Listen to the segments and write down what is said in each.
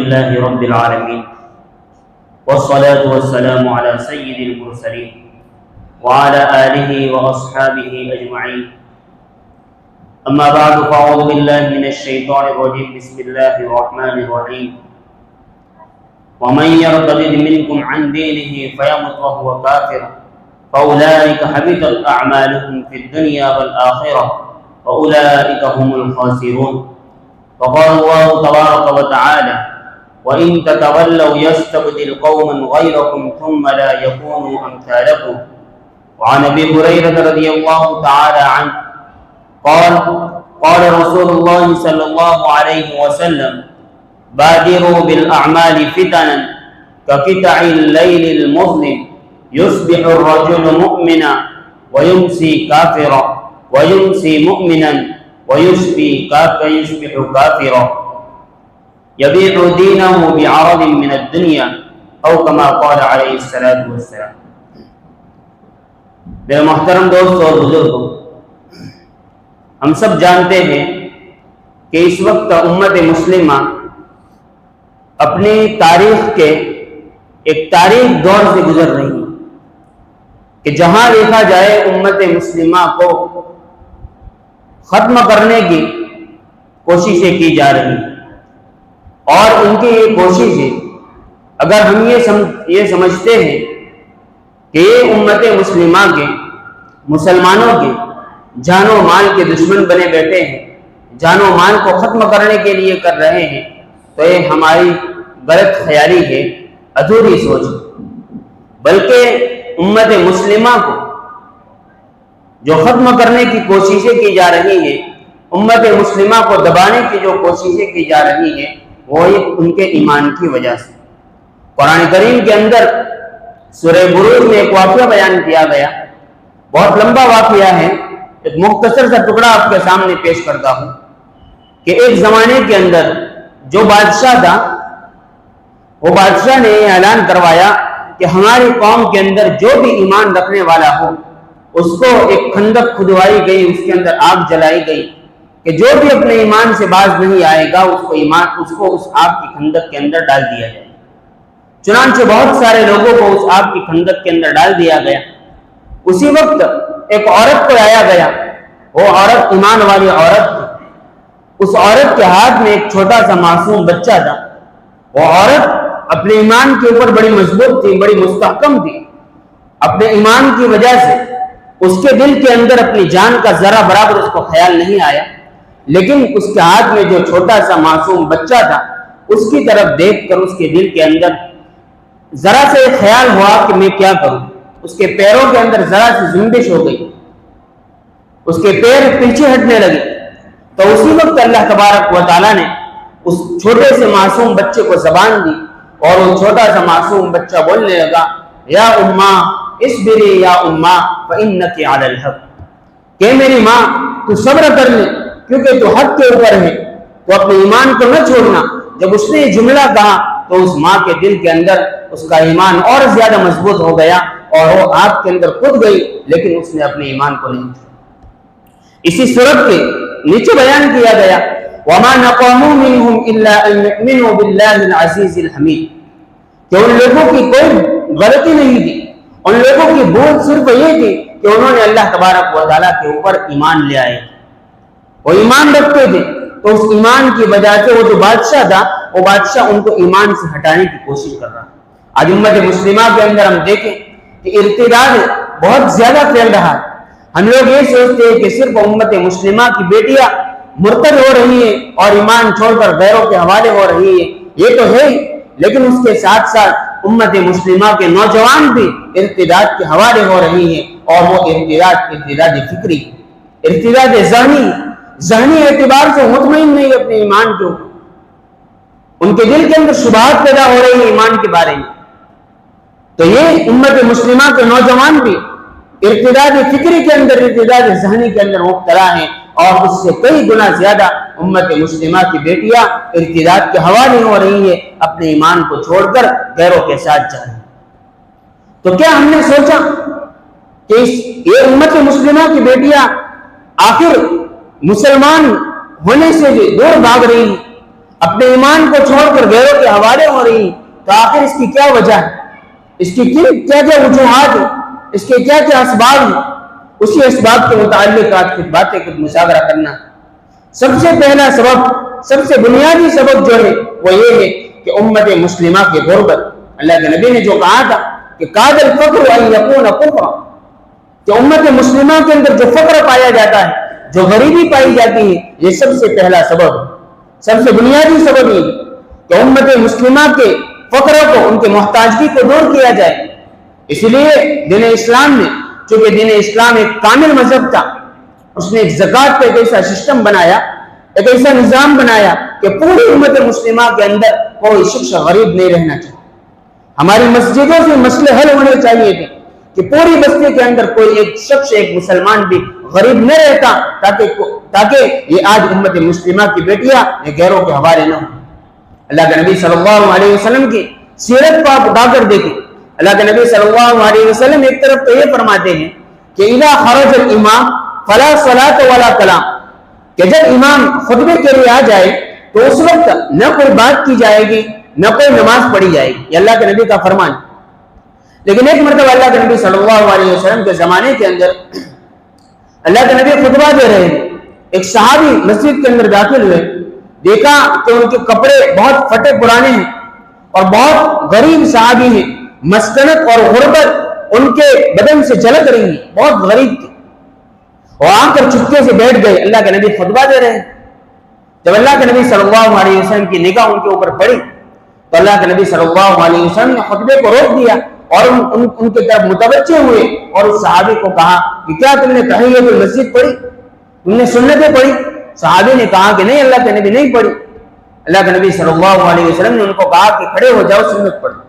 لله رب العالمين والصلاة والسلام على سيد المرسلين وعلى آله وأصحابه أجمعين أما بعد فأعوذ بالله من الشيطان الرجيم بسم الله الرحمن الرحيم ومن يرتد منكم عن دينه فيمت وهو كافر فأولئك حبطت أعمالهم في الدنيا والآخرة وأولئك هم الخاسرون وقال الله تبارك وتعالى وإن تتولوا يستبدل قوما غيركم ثم لا يكونوا أمثالكم وعن أبي هريرة رضي الله تعالى عنه قال رسول الله صلى الله عليه وسلم بادروا بالأعمال فتنا كقطع الليل المظلم يصبح الرجل مؤمنا ويمسي كافرا ويمسي مؤمنا ويصبح كافرا يبيع دينه بعرض من الدنيا او كما قال عليه الصلاة والسلام۔ میرے محترم دوست اور بزرگوں، ہم سب جانتے ہیں کہ اس وقت امت مسلمہ اپنی تاریخ کے ایک تاریخ دور سے گزر رہی ہے کہ جہاں دیکھا جائے امت مسلمہ کو ختم کرنے کی کوششیں کی جا رہی ہیں، اور ان کی یہ کوششیں اگر ہم یہ سمجھتے ہیں کہ یہ امت مسلمہ کے مسلمانوں کے جان و مال کے دشمن بنے بیٹھے ہیں، جان و مال کو ختم کرنے کے لیے کر رہے ہیں، تو یہ ہماری غلط خیالی ہے، ادھوری سوچ ہے۔ بلکہ امت مسلمہ کو جو ختم کرنے کی کوششیں کی جا رہی ہیں، امت مسلمہ کو دبانے کی جو کوششیں کی جا رہی ہیں، وہ ان کے ایمان کی وجہ سے۔ قرآن کریم کے اندر سورہ بروج میں ایک واقعہ بیان کیا گیا، بہت لمبا واقعہ ہے، ایک مختصر سا ٹکڑا آپ کے سامنے پیش کرتا ہوں کہ ایک زمانے کے اندر جو بادشاہ تھا، وہ بادشاہ نے یہ اعلان کروایا کہ ہماری قوم کے اندر جو بھی ایمان رکھنے والا ہو اس کو ایک خندق کھدوائی گئی، اس کے اندر آگ جلائی گئی کہ جو بھی اپنے ایمان سے باز نہیں آئے گا اس کو اس آگ کی خندق کے اندر ڈال دیا جائے۔ چنانچہ بہت سارے لوگوں کو اس آگ کی خندق کے اندر ڈال دیا گیا۔ اسی وقت ایک عورت کو لایا گیا، وہ عورت ایمان والی عورت تھی، اس عورت کے ہاتھ میں ایک چھوٹا سا معصوم بچہ تھا۔ وہ عورت اپنے ایمان کے اوپر بڑی مضبوط تھی، بڑی مستحکم تھی، اپنے ایمان کی وجہ سے اس کے دل کے اندر اپنی جان کا ذرا برابر اس کو خیال نہیں آیا، لیکن اس کے ہاتھ میں جو چھوٹا سا معصوم بچہ تھا اس کی طرف دیکھ کر اس کے دل کے اندر ذرا سے خیال ہوا کہ میں کیا کروں۔ اس کے پیروں کے اندر ذرا سی جنبش ہو گئی، اس کے پیر پیچھے ہٹنے لگے، تو اسی وقت اللہ تبارک و تعالیٰ نے اس چھوٹے سے معصوم بچے کو زبان دی، اور وہ چھوٹا سا معصوم بچہ بولنے لگا یا اماں اصبری یا اماں فإنک علی الحق، کہ میری ماں تو صبر کر لے کیونکہ تو حق کے اوپر ہے، تو اپنے ایمان کو نہ چھوڑنا۔ جب اس نے یہ جملہ کہا تو اس ماں کے دل کے اندر اس کا ایمان اور زیادہ مضبوط ہو گیا اور وہ آگ کے اندر کود گئی، لیکن اس نے اپنے ایمان کو نہیں چھوڑا۔ اسی صورت کے نیچے بیان کیا گیا وَمَا نَقَامُوا مِنْهُمْ إِلَّا أَن يُؤْمِنُوا بِاللَّهِ الْعَزِيزِ الْحَمِيدِ، کہ ان لوگوں کی کوئی غلطی نہیں تھی، ان لوگوں کی بھول صرف یہ تھی کہ انہوں نے اللہ تبارک و تعالیٰ کے اوپر ایمان لے آئے، وہ ایمان رکھتے تھے، تو اس ایمان کی وجہ سے وہ جو بادشاہ تھا وہ بادشاہ ان کو ایمان سے ہٹانے کی کوشش کر رہا۔ آج امت مسلمہ کے اندر ہم دیکھیں کہ ارتداد بہت زیادہ پھیل رہا ہے۔ ہم لوگ یہ سوچتے ہیں کہ صرف امت مسلمہ کی بیٹیاں مرتد ہو رہی ہیں اور ایمان چھوڑ کر غیروں کے حوالے ہو رہی ہیں، یہ تو ہے ہی، لیکن اس کے ساتھ ساتھ امت مسلمہ کے نوجوان بھی ارتداد کے حوالے ہو رہی ہیں، اور وہ ارتداد فکری، ارتداد ذہنی اعتبار سے مطمئن نہیں اپنے ایمان کے اوپر، ان کے دل کے اندر شبہات پیدا ہو رہی ہیں ایمان کے بارے میں۔ تو یہ امت مسلمہ کے نوجوان بھی ارتداد فکری کے اندر، ارتداد ذہنی کے اندر مبتلا ہیں، اور اس سے کئی گنا زیادہ امت مسلمہ کی بیٹیاں ارتداد کے حوالے ہو رہی ہیں، اپنے ایمان کو چھوڑ کر غیروں کے ساتھ جا رہی ہیں۔ تو کیا ہم نے سوچا کہ یہ امت مسلمہ کی بیٹیاں آخر مسلمان ہونے سے دور بھاگ رہی ہیں، اپنے ایمان کو چھوڑ کر غیروں کے حوالے ہو رہی، تو آخر اس کی کیا وجہ ہے؟ اس کی کیا کیا وجوہات ہیں؟ اس کے کیا کیا اسباب ہیں؟ اسی اسباب کے متعلق آج کچھ باتیں کچھ مشاورہ کرنا۔ سب سے پہلا سبب، سب سے بنیادی سبب جو ہے وہ یہ ہے کہ امت مسلمہ کی غربت۔ اللہ کے نبی نے جو کہا تھا کہ قاد الفقر ان یکون کفرا، کہ امت مسلمہ کے اندر جو فقر پایا جاتا ہے، جو غریبی پائی جاتی ہے، یہ سب سے پہلا سبب، سب سے بنیادی سبب یہ کہ امت مسلمہ کے فقروں کو، ان کے محتاجگی کو دور کیا جائے۔ اس لیے دین اسلام نے، چونکہ دین اسلام ایک کامل مذہب تھا، اس نے ایک زکوٰۃ کا ایک ایسا سسٹم بنایا، ایک ایسا نظام بنایا کہ پوری امت مسلمہ کے اندر کوئی شخص غریب نہیں رہنا چاہیے۔ ہماری مسجدوں سے مسئلے حل ہونے چاہیے تھے کہ پوری بستی کے اندر کوئی ایک شخص، ایک مسلمان بھی غریب نہ رہتا، تاکہ یہ آج امت مسلمہ کی بیٹیاں یہ غیروں کے حوالے نہ ہوں۔ اللہ کے نبی صلی اللہ علیہ وسلم کی سیرت کو آپ اٹھا کر دیکھیں۔ اللہ کے نبی صلی اللہ علیہ وسلم ایک طرف تو یہ فرماتے ہیں کہ اذا خرج الامام فلا صلاۃ ولا کلام، کہ جب امام خطبے کے لیے آ جائے تو اس وقت نہ کوئی بات کی جائے گی، نہ کوئی نماز پڑھی جائے گی۔ یہ اللہ کے نبی کا فرمان۔ لیکن ایک مرتبہ اللہ کے نبی صلی اللہ علیہ وسلم کے زمانے کے اندر اللہ کے نبی خطبہ دے رہے ہیں، ایک صحابی مسجد کے اندر داخل ہوئے، دیکھا کہ ان کے کپڑے بہت پھٹے پرانے ہیں اور بہت غریب صحابی ہیں، مسکنت اور غربت ان کے بدن سے جھلک رہی ہے، بہت غریب تھے، اور آ کر چپکے سے بیٹھ گئے۔ اللہ کے نبی خطبہ دے رہے ہیں۔ جب اللہ کے نبی صلی اللہ علیہ وسلم کی نگاہ ان کے اوپر پڑی تو اللہ کے نبی صلی اللہ علیہ وسلم نے خطبے کو روک دیا اور ان کی طرف متوجہ ہوئے اور اس صحابی کو کہا کہ کیا تم نے تحیۃ المسجد پڑھی؟ تم نے سنتیں پڑھی؟ صحابی نے کہا کہ نہیں اللہ کے نبی نہیں پڑھی۔ اللہ کے نبی صلی اللہ علیہ وسلم نے ان کو کہا کہ کھڑے ہو جاؤ، سنت پڑھو۔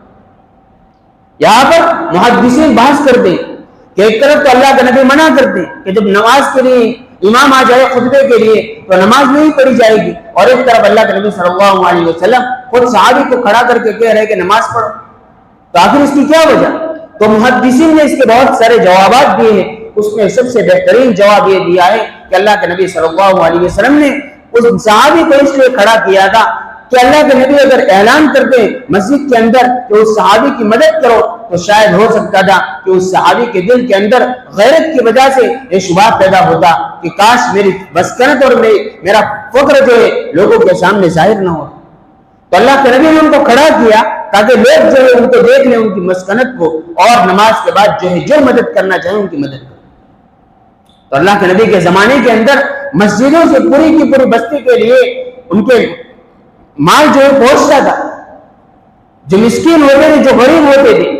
یہاں پر محدثین بحث کرتے ہیں کہ ایک طرف تو اللہ کے نبی منع کرتے ہیں کہ جب نماز کے لیے امام آ جائے خطبے کے لیے تو نماز نہیں پڑھی جائے گی، اور ایک طرف اللہ کے نبی صلی اللہ علیہ وسلم خود صحابی کو کھڑا کر کے کہہ رہے کہ نماز پڑھو۔ تو آخر اس کی کیا وجہ؟ تو محدثین نے اس کے بہت سارے جوابات دیے ہیں۔ اس میں سب سے بہترین جواب یہ دیا ہے کہ اللہ کے نبی صلی اللہ علیہ وسلم نے اس صحابی کو اس لیے کھڑا کیا تھا کہ اللہ کے نبی اگر اعلان کرتے مسجد کے اندر کہ اس صحابی کی مدد کرو تو شاید ہو سکتا تھا کہ اس صحابی کے دل کے اندر غیرت کی وجہ سے یہ شبہ پیدا ہوتا کہ کاش میری مسکنت اور میرا فقر جو ہے لوگوں کے سامنے ظاہر نہ ہو۔ تو اللہ کے نبی نے ان کو کھڑا کیا تاکہ لوگ جو ہے ان کو دیکھ لیں، ان کی مسکنت کو، اور نماز کے بعد جو ہے جو مدد کرنا چاہیں ان کی مدد کریں۔ تو اللہ کے نبی کے زمانے کے اندر مسجدوں سے پوری کی پوری بستی کے لیے ان کے مال جو ہے پہنچتا تھا۔ جو مسکین ہوتے تھے، جو غریب ہوتے تھے،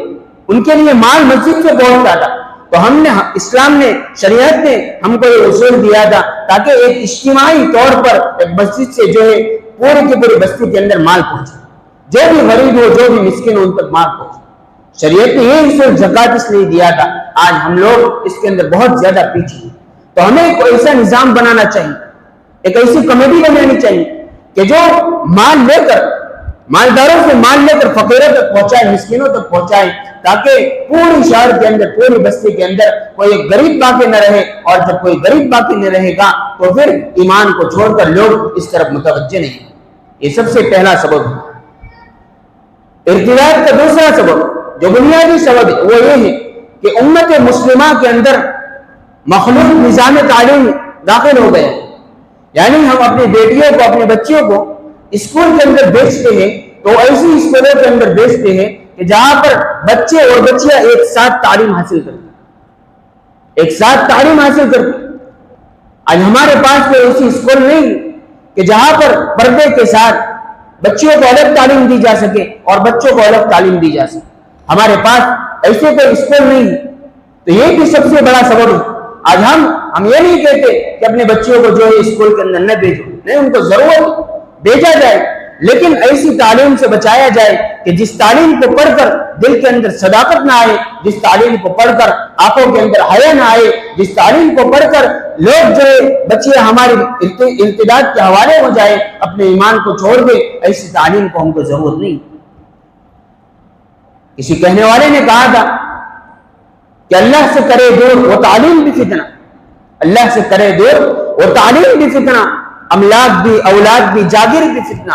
ان کے لیے مال مسجد سے پہنچتا تھا۔ تو ہم نے، اسلام نے، شریعت نے ہم کو یہ اصول دیا تھا تاکہ ایک اجتماعی طور پر ایک مسجد سے جو ہے پوری کی پوری بستی کے اندر مال پہنچے، جو بھی غریب ہو، جو بھی مسکین ہو، ان تک مال پہنچے۔ شریعت نے یہ اصول زکوٰۃ اس لیے دیا تھا۔ آج ہم لوگ اس کے اندر بہت زیادہ پیچھے ہیں۔ تو ہمیں ایک ایسا نظام بنانا چاہیے، ایک ایسی کمیٹی بنانی چاہیے کہ جو مال لے کر، مالداروں سے مال لے کر فقیروں تک پہنچائے، مسکینوں تک پہنچائے، تاکہ پوری شہر کے اندر، پوری بستی کے اندر کوئی ایک غریب باقی نہ رہے، اور جب کوئی غریب باقی نہ رہے گا تو پھر ایمان کو چھوڑ کر لوگ اس طرف متوجہ نہیں ہیں۔ یہ سب سے پہلا سبب ہے۔ ارتداد کا دوسرا سبب جو بنیادی سبب ہے وہ یہ ہے کہ امت مسلمہ کے اندر مخلوط نظام تعلیم داخل ہو گئے، یعنی ہم اپنی بیٹیوں کو، اپنے بچوں کو اسکول کے اندر بھیجتے ہیں تو ایسی اسکولوں کے اندر بھیجتے ہیں کہ جہاں پر بچے اور بچیاں ایک ساتھ تعلیم حاصل کرتے ہیں، ایک ساتھ تعلیم حاصل کرتے ہیں۔ آج ہمارے پاس کوئی ایسی اسکول نہیں کہ جہاں پر پردے کے ساتھ بچیوں کو الگ تعلیم دی جا سکے اور بچوں کو الگ تعلیم دی جا سکے۔ ہمارے پاس ایسے کوئی اسکول نہیں، تو یہ بھی سب سے بڑا سبب ہے۔ آج ہم یہ نہیں کہتے کہ اپنے بچوں کو جو ہے اسکول کے اندر نہ بھیجو، نہیں، ان کو ضرورت بھیجا جائے، لیکن ایسی تعلیم سے بچایا جائے کہ جس تعلیم کو پڑھ کر دل کے اندر صداقت نہ آئے، جس تعلیم کو پڑھ کر آنکھوں کے اندر حیا نہ آئے، جس تعلیم کو پڑھ کر لوگ جو ہے بچے ہمارے ارتداد کے حوالے ہو جائے، اپنے ایمان کو چھوڑ دے، ایسی تعلیم کو ہم کو ضرورت نہیں۔ کسی کہنے والے نے کہا تھا کہ اللہ سے کرے دور وہ تعلیم بھی فتنہ، اللہ سے کرے دور وہ تعلیم بھی فتنہ، املاک بھی، اولاد بھی، جاگیر بھی فتنہ۔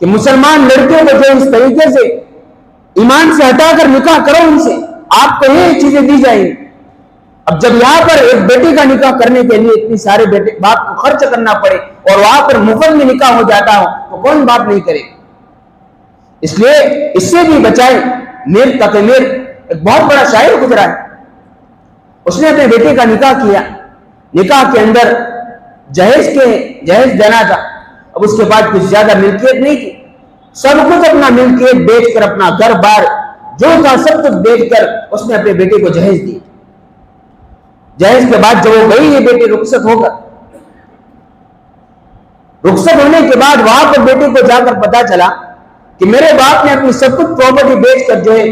کہ مسلمان لڑکیوں کو جو اس طریقے سے ایمان سے ہٹا کر نکاح کرو ان سے، آپ کو یہ چیزیں دی جائیں گی۔ اب جب یہاں پر ایک بیٹی کا نکاح کرنے کے لیے اتنی سارے باپ کو خرچ کرنا پڑے اور وہاں پر مفت میں نکاح ہو جاتا ہو تو کون باپ نہیں کرے؟ اس لیے اس سے بھی بچائے۔ میر تقی میر ایک بہت بڑا شاعر گزرا ہے، اس نے اپنے بیٹے کا نکاح کیا، نکاح کے اندر جہیز دینا تھا، اب اس کے بعد کچھ زیادہ ملکیت نہیں تھی، سب کچھ اپنا ملکیت بیچ کر، اپنا گھر بار جو تھا سب کچھ بیچ کر اس نے اپنے بیٹے کو جہیز دی۔ جہیز کے بعد جب وہ گئی یہ بیٹی رخصت ہونے کے بعد وہاں پر بیٹے کو جا کر پتا چلا کہ میرے باپ نے اپنی سب کچھ پراپرٹی بیچ کر جو ہے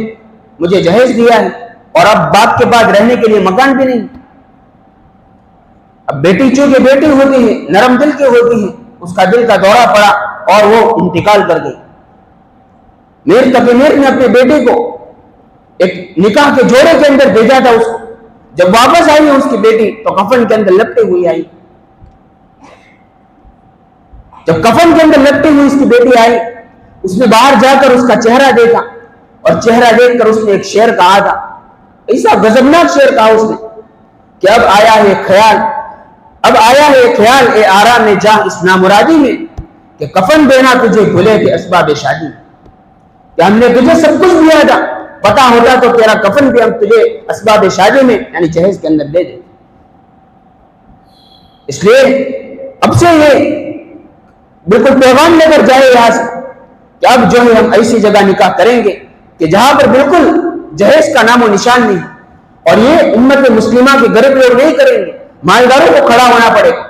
مجھے جہیز دیا ہے، اور اب باپ کے بعد رہنے کے لیے مکان بھی نہیں۔ اب بیٹی چونکہ بیٹی ہوتی ہے، نرم دل کی ہوتی ہے، اس کا دل کا دورہ پڑا اور وہ انتقال کر گئی۔ میر تقی میر نے اپنے بیٹے کو ایک نکاح کے جوڑے کے اندر بھیجا تھا، اس کو جب واپس آئی اس کی بیٹی تو کفن کے اندر لپٹی ہوئی آئی۔ جب کفن کے اندر لپٹی ہوئی اس کی بیٹی آئی، اس نے باہر جا کر اس کا چہرہ دیکھا، اور چہرہ دیکھ کر اس نے ایک شعر کہا تھا، ایسا غضبناک شعر کہا اس نے کہ اب آیا ہے خیال اے آرام جاں اس نامرادی میں، کہ کفن دینا تجھے بھولے تھے اسباب شادی، کہ ہم نے تجھے سب کچھ دیا تھا، پتا ہوتا تو تیرا کفن بھی ہم تجھے اسباب شادی میں یعنی جہیز کے اندر دے دیں۔ اس لیے اب سے یہ بالکل پیغام لے کر جائے یہاں سے کہ اب جو ہے ہم ایسی جگہ نکاح کریں گے کہ جہاں پر بالکل جہیز کا نام و نشان نہیں، اور یہ امت مسلمہ کے غریب لوگ نہیں کریں گے، مالداروں کو کھڑا ہونا پڑے گا،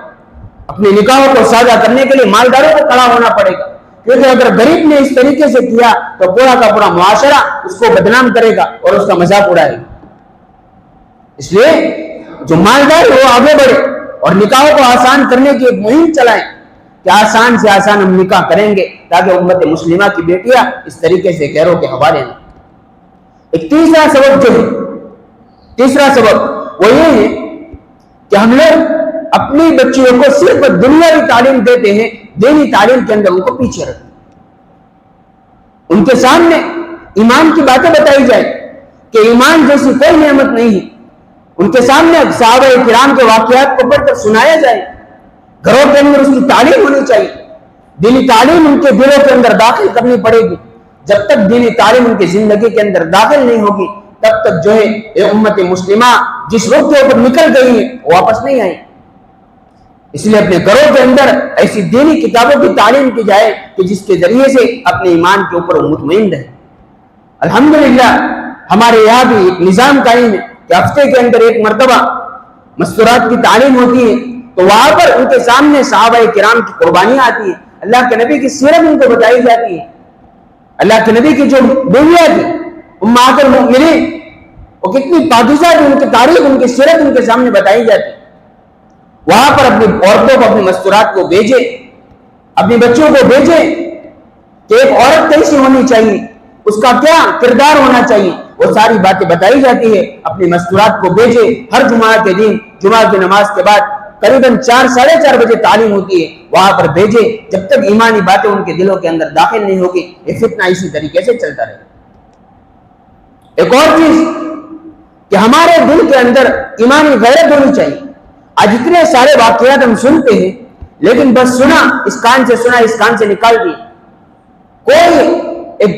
اپنے نکاحوں کو سادہ کرنے کے لیے مالداروں کو کھڑا ہونا پڑے گا، کیونکہ اگر غریب نے اس طریقے سے کیا تو پورا کا پورا معاشرہ اس کو بدنام کرے گا اور اس کا مذاق اڑائے گا۔ اس لیے جو مالدار وہ آگے بڑھے اور نکاحوں کو آسان کرنے کی ایک مہم چلائیں کہ آسان سے آسان ہم نکاح کریں گے، تاکہ امت مسلمہ کی بیٹیاں اس طریقے سے غیروں کے حوالے نہ۔ ایک تیسرا سبب وہ یہ ہے کہ ہم لوگ اپنی بچیوں کو صرف دنیاوی تعلیم دیتے ہیں، دینی تعلیم کے اندر ان کو پیچھے رکھتے ہیں۔ ان کے سامنے ایمان کی باتیں بتائی جائے کہ ایمان جیسی کوئی نعمت نہیں ہے، ان کے سامنے صحابہ کرام کے واقعات کو پڑھ کر سنایا جائے، گھروں کے اندر اس کی تعلیم ہونی چاہیے، دینی تعلیم ان کے دلوں کے اندر داخل کرنی پڑے گی۔ جب تک دینی تعلیم ان کی زندگی کے اندر داخل نہیں ہوگی تب تک جو ہے یہ امت مسلمہ جس رخ کے اوپر نکل گئی ہے واپس نہیں آئی۔ اس لیے اپنے گھروں کے اندر ایسی دینی کتابوں کی تعلیم کی جائے کہ جس کے ذریعے سے اپنے ایمان کے اوپر مطمئن رہے۔ الحمدللہ ہمارے یہاں بھی ایک نظام قائم ہے کہ ہفتے کے اندر ایک مرتبہ مستورات کی تعلیم ہوتی ہے، تو وہاں پر ان کے سامنے صحابہ کرام کی قربانیاں آتی ہیں، اللہ کے نبی کی سیرت ان کو بتائی جاتی ہے، اللہ کے نبی کی جو بیویاں تھی امہات المؤمنین وہ کتنی پاکیزہ تھی، ان کی تاریخ ان کی سیرت ان کے سامنے بتائی جاتی ہے۔ وہاں پر اپنی عورتوں کو اپنی مستورات کو بھیجے، اپنی بچوں کو بھیجے کہ ایک عورت کیسی ہونی چاہیے، اس کا کیا کردار ہونا چاہیے، وہ ساری باتیں بتائی جاتی ہے۔ اپنی مستورات کو بھیجے، ہر جمعہ کے دن جمعہ کی نماز کے بعد قریباً 4 ساڑھے 4 بجے تعلیم ہوتی ہے، وہاں پر بھیجے، جب تک ایمانی باتیں ان کے دلوں کے اندر داخل نہیں ہوگی یہ فتنہ اسی طریقے سے چلتا رہے۔ ایک اور چیز کہ ہمارے دل کے اندر ایمانی غیرت ہونی چاہیے۔ آج اتنے سارے واقعات ہم سنتے ہیں، لیکن بس سنا، اس کان سے سنا، اس کان سے نکال دی، کوئی ایک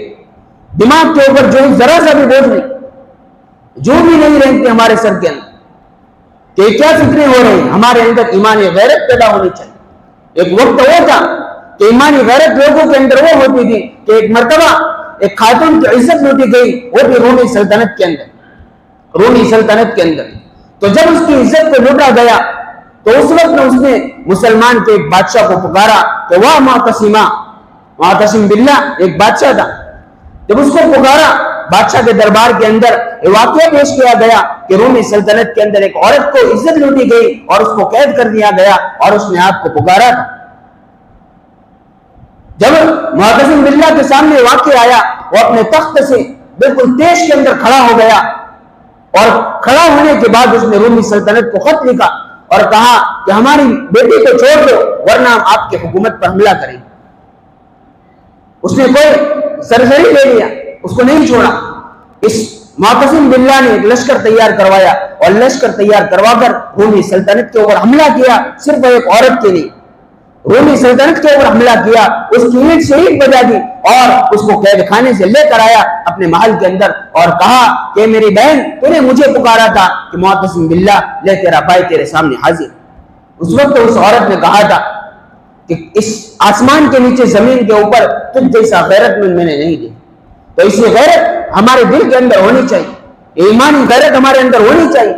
دماغ کے اوپر جو ذرا سا بھی بوجھ نہیں، جو بھی نہیں رہتے ہمارے سر کے اندر کہ کیا فکریں ہو رہی ہیں۔ ہمارے اندر ایمانی غیرت پیدا ہونی چاہیے۔ ایک وقت وہ تھا کہ ایمانی غیرت لوگوں کے اندر وہ ہوتی تھی کہ ایک مرتبہ ایک خاتون کی عزت لوٹی گئی، وہ بھی رومی سلطنت کے اندر، تو جب اس کی عزت کو لوٹا گیا تو اس وقت اس نے مسلمان کے ایک بادشاہ کو پکارا کہ وہ معتصم باللہ ایک بادشاہ تھا، جب اس کو پکارا بادشاہ کے دربار کے اندر یہ واقعہ پیش کیا گیا کہ رومی سلطنت کے اندر ایک عورت کو عزت لوٹی گئی اور اس کو قید کر دیا گیا اور اس نے آپ کو پکارا تھا۔ جب معتصم باللہ کے سامنے واقعہ آیا، وہ اپنے تخت سے بالکل تیش کے اندر کھڑا ہو گیا، اور کھڑا ہونے کے بعد اس نے رومی سلطنت کو خط لکھا اور کہا کہ ہماری بیٹی کو چھوڑ دو ورنہ ہم آپ کی حکومت پر حملہ کریں گے۔ اس نے کوئی سرزری لے لیا، اس کو نہیں چھوڑا۔ اس معتصم باللہ نے ایک لشکر تیار کروایا اور لشکر تیار کروا کر رومی سلطنت کے اوپر حملہ کیا، صرف ایک عورت کے لیے رومی سلطنت کے اوپر حملہ کیا، اس کی اینٹ سے اینٹ بجا دی اور اس کو قید خانے سے لے کر آیا اپنے محل کے اندر اور کہا کہ میری بہن تو نے مجھے پکارا تھا کہ معتصم باللہ لے تیرا بھائی تیرے سامنے حاضر۔ اس وقت اس عورت نے کہا تھا کہ اس آسمان کے نیچے زمین کے اوپر تجھ جیسا غیرت مند میں نے نہیں دی۔ تو اس غیرت ہمارے دل کے اندر ہونی چاہیے، ایمانی غیرت ہمارے اندر ہونی چاہیے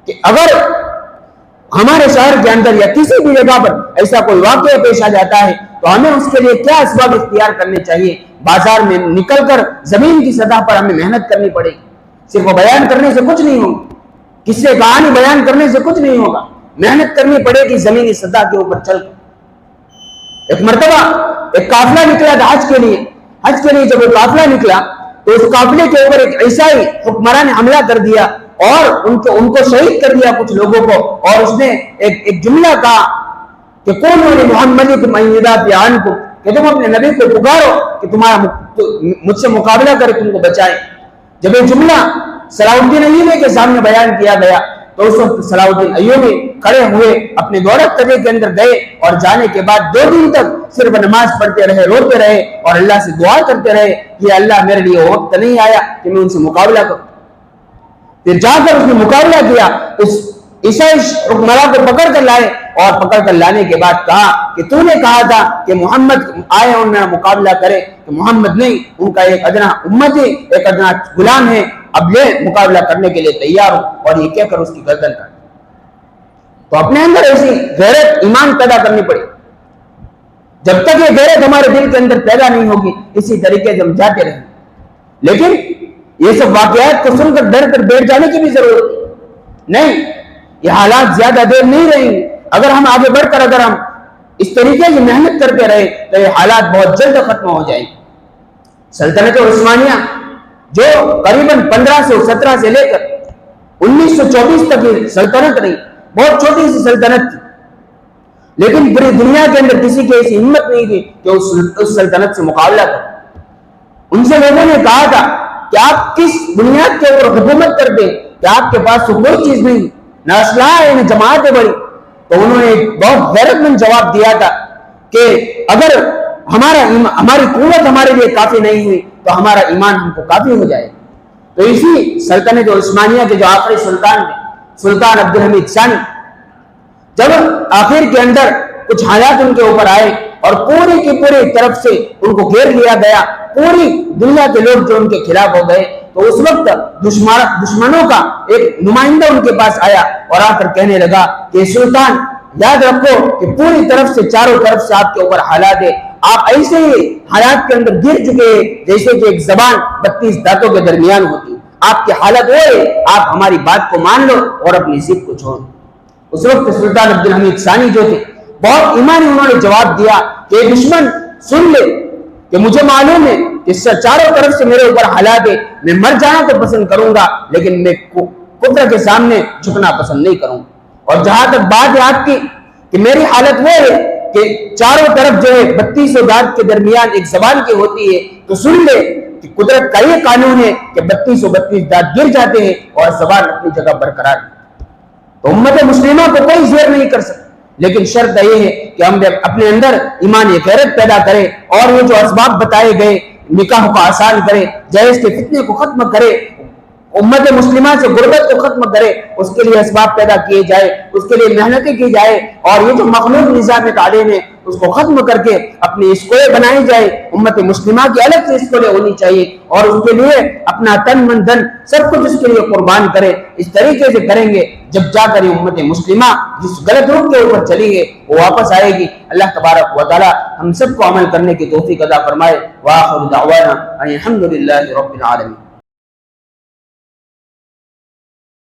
کہ اگر ہمارے شہر کے اندر یا کسی بھی جگہ پر ایسا کوئی واقعہ پیش آ جاتا ہے تو ہمیں اس کے لیے کیا اسباب اختیار کرنے چاہیے۔ بازار میں نکل کر زمین کی سطح پر ہمیں محنت کرنی پڑے گی، صرف بیان کرنے سے کچھ نہیں ہوگا، قصے کہانی بیان کرنے سے کچھ نہیں ہوگا، محنت کرنی پڑے گی زمینی سطح کے اوپر چل کر۔ ایک مرتبہ ایک قافلہ نکلا تھا حج کے لیے جب وہ قافلہ نکلا تو اس قافلے کے اوپر ایک عیسائی حکمران نے حملہ کر دیا اور ان کو شہید کر دیا کچھ لوگوں کو، اور اس نے ایک جملہ کہا کہ قولوا لمحمد مؤیدات عنکم، کہ تم اپنے نبی کو پکارو کہ تمہارا مجھ سے مقابلہ کرے، تم کو بچائے۔ جب یہ جملہ صلاح الدین ایوبی کے سامنے بیان کیا گیا تو اس وقت صلاح الدین ایوبی کھڑے ہوئے اپنے دولت قلعے کے اندر گئے اور جانے کے بعد 2 دن تک صرف نماز پڑھتے رہے، روتے رہے اور اللہ سے دعا کرتے رہے کہ اللہ میرے لیے وقت نہیں آیا کہ میں ان سے مقابلہ کروں۔ پھر جا کر اس نے مقابلہ کیا، اس عیسائی حکمراں کو پکڑ کر لائے اور پکڑ کر لانے کے بعد کہا کہ تو نے کہا تھا کہ محمد آئے اور میرا مقابلہ کرے، کہ محمد نہیں، ان کا ایک ادنا امتی، ایک ادنا غلام ہے، اب یہ مقابلہ کرنے کے لیے تیار ہو، اور یہ کہہ کر اس کی گردن کاٹ۔ تو اپنے اندر ایسی غیرت ایمان پیدا کرنی پڑی۔ جب تک یہ غیرت ہمارے دل کے اندر پیدا نہیں ہوگی اسی طریقے سے ہم جاتے رہیں۔ لیکن یہ سب واقعات کو سن کر ڈر کر بیٹھ جانے کی بھی ضرورت نہیں، یہ حالات زیادہ دیر نہیں رہیں گے۔ اگر ہم آگے بڑھ کر اگر ہم اس طریقے سے محنت کرتے رہے تو یہ حالات بہت جلد ختم ہو جائیں گے۔ سلطنت عثمانیہ جو قریباً 1517 سے لے کر 1924 تک کی سلطنت رہی، بہت چھوٹی سی سلطنت تھی، لیکن پوری دنیا کے اندر کسی کی ایسی ہمت نہیں تھی کہ اس سلطنت سے مقابلہ کرے۔ ان سے لوگوں نے کہا تھا کہ آپ کس بنیاد کے اوپر حکومت کرتے ہیں کہ آپ کے پاس تو کوئی چیز نہیں، نہ اسلحہ ہے نہ جماعتیں بڑی۔ تو انہوں نے ایک بہت غیرت مند جواب دیا تھا کہ اگر ہماری قوت ہمارے لیے کافی نہیں ہوئی تو ہمارا ایمان ہم کو کافی ہو جائے۔ تو اسی سلطنت عثمانیہ کے جو آخری سلطان تھے سلطان عبدالحمید ثانی، جب آخر کے اندر کچھ حالات ان کے اوپر آئے اور پوری کی پوری طرف سے ان کو گھیر لیا گیا، پوری دنیا کے لوگ جو ان کے خلاف ہو گئے، تو اس وقت دشمنوں کا ایک نمائندہ ان کے پاس آیا اور آ کر کہنے لگا کہ سلطان یاد رکھو کہ پوری طرف سے چاروں طرف سے آپ کے اوپر حالات ہے، آپ ایسے ہی حالات کے اندر گر چکے ہیں جیسے کہ ایک زبان 32 دانتوں کے درمیان ہوتی ہے، آپ کی حالت وہ ہے، آپ ہماری بات کو مان لو اور اپنی ضد کو چھوڑ۔ اس وقت سلطان عبدالحمید ثانی جو تھے بہت ایمانی انہوں نے جواب دیا کہ دشمن سن لے کہ مجھے معلوم ہے کہ چاروں طرف سے میرے اوپر حالات ہے، میں مر جانا تو پسند کروں گا لیکن میں کفر کے سامنے جھکنا پسند نہیں کروں گا۔ اور جہاں تک بات ہے آپ کی کہ میری حالت وہ ہے کہ چاروں طرف جو ہے 32 دانت کے درمیان ایک زبان کی ہوتی ہے، تو سن لے کہ قدرت کا یہ قانون ہے کہ 32 دانت گر جاتے ہیں اور زبان اپنی جگہ برقرار ہے۔ تو امت مسلمہ کو کوئی زیر نہیں کر سکتا، لیکن شرط یہ ہے کہ ہم اپنے اندر ایمانی غیرت پیدا کریں اور یہ جو اسباب بتائے گئے نکاح کو آسان کرے، جہیز کے فتنے کو ختم کرے، امت مسلمہ سے غربت کو ختم کرے، اس کے لیے اسباب پیدا کیے جائے، اس کے لیے محنتیں کی جائے، اور یہ جو مخلوق نظام تعلیم ہے اس کو ختم کر کے اپنی اسکولیں بنائی جائے۔ امت مسلمہ کی الگ سے اسکولیں ہونی چاہیے اور اس کے لیے اپنا تن من دھن سب کچھ اس کے لیے قربان کرے۔ اس طریقے سے کریں گے جب جا کر امت مسلمہ جس غلط روپ کے اوپر چلی ہے وہ واپس آئے گی۔ اللہ تبارک و تعالی ہم سب کو عمل کرنے کی توفیق عطا فرمائے۔ وآخر دعوانا ان الحمد للہ رب العالمین۔